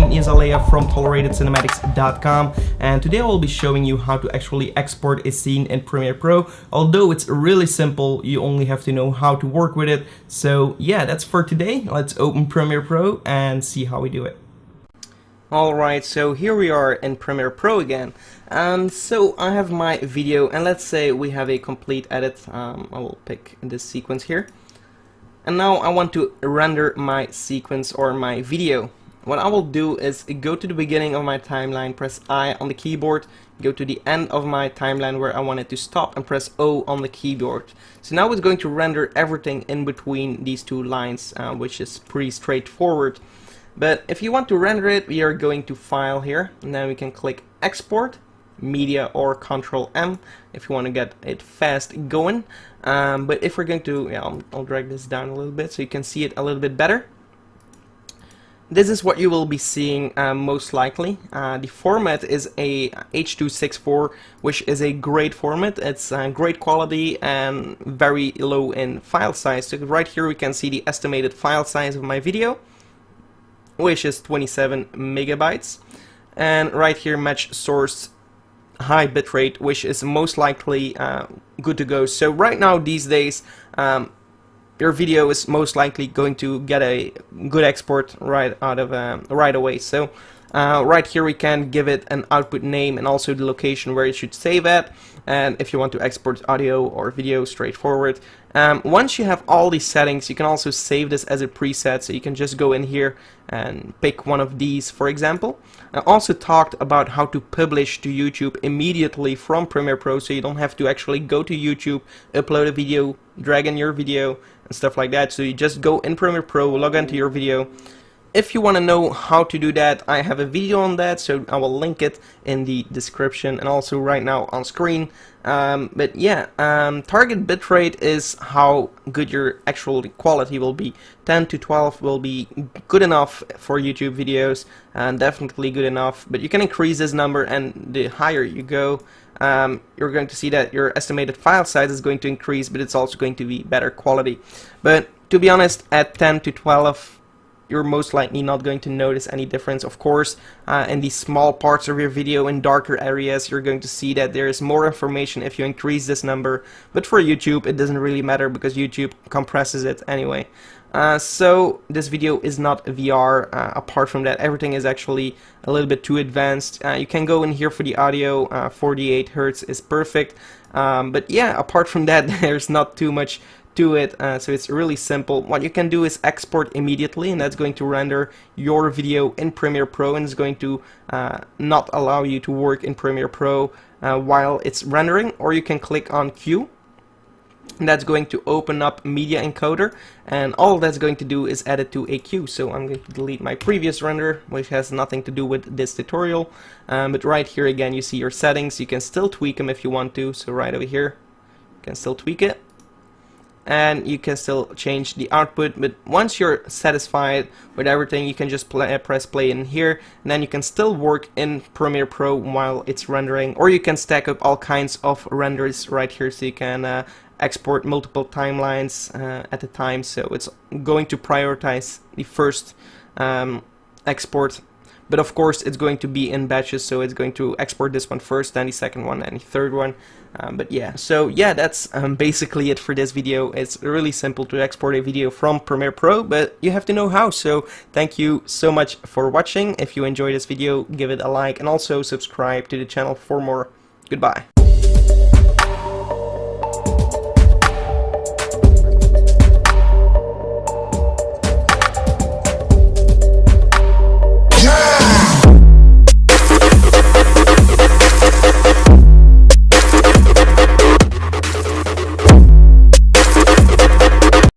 name is Alea from toleratedcinematics.com, and today I will be showing you how to actually export a scene in Premiere Pro. Although it's really simple, you only have to know how to work with it. So yeah, that's for today. Let's open Premiere Pro and see how we do it. Alright, so here we are in Premiere Pro again. So I have my video, and let's say we have a complete edit. I will pick this sequence here. And now I want to render my sequence or my video. What I will do is go to the beginning of my timeline, press I on the keyboard, go to the end of my timeline where I want it to stop, and press O on the keyboard. So now it's going to render everything in between these two lines, which is pretty straightforward. But if you want to render it, we are going to File here, and then we can click Export, Media, or Control M if you want to get it fast going. But if we're going to, I'll drag this down a little bit so you can see it a little bit better. This is what you will be seeing most likely. The format is a H.264, which is a great format. It's great quality and very low in file size. So right here we can see the estimated file size of my video, which is 27 megabytes. And right here, match source high bitrate, which is most likely good to go. So right now, these days, your video is most likely going to get a good export right away. So right here we can give it an output name and also the location where it should save at. And if you want to export audio or video, straightforward. Once you have all these settings, you can also save this as a preset, so you can just go in here and pick one of these, for example. I also talked about how to publish to YouTube immediately from Premiere Pro, so you don't have to actually go to YouTube, upload a video, drag in your video, and stuff like that. So you just go in Premiere Pro, log into your video. If you want to know how to do that, I have a video on that, so I will link it in the description and also right now on screen. But yeah, target bitrate is how good your actual quality will be. 10 to 12 will be good enough for YouTube videos, and definitely good enough. But you can increase this number, and the higher you go, you're going to see that your estimated file size is going to increase, but it's also going to be better quality. But to be honest, at 10 to 12, you're most likely not going to notice any difference. Of course, in these small parts of your video, in darker areas, you're going to see that there is more information if you increase this number. But for YouTube, it doesn't really matter because YouTube compresses it anyway. So this video is not VR. Apart from that, everything is actually a little bit too advanced. You can go in here for the audio. 48 Hertz is perfect. But yeah, apart from that, there's not too much to it, so it's really simple. What you can do is export immediately, and that's going to render your video in Premiere Pro, and it's going to not allow you to work in Premiere Pro while it's rendering. Or you can click on Queue, and that's going to open up Media Encoder, and all that's going to do is add it to a queue. So I'm going to delete my previous render, which has nothing to do with this tutorial, but right here again you see your settings. You can still tweak them if you want to, so right over here you can still tweak it. And you can still change the output, but once you're satisfied with everything, you can just press play in here, and then you can still work in Premiere Pro while it's rendering. Or you can stack up all kinds of renders right here, so you can export multiple timelines at a time. So it's going to prioritize the first export. But of course it's going to be in batches, so it's going to export this one first, then the second one, and the third one. But yeah, so yeah, that's basically it for this video. It's really simple to export a video from Premiere Pro, but you have to know how. So thank you so much for watching. If you enjoyed this video, give it a like, and also subscribe to the channel for more. Goodbye.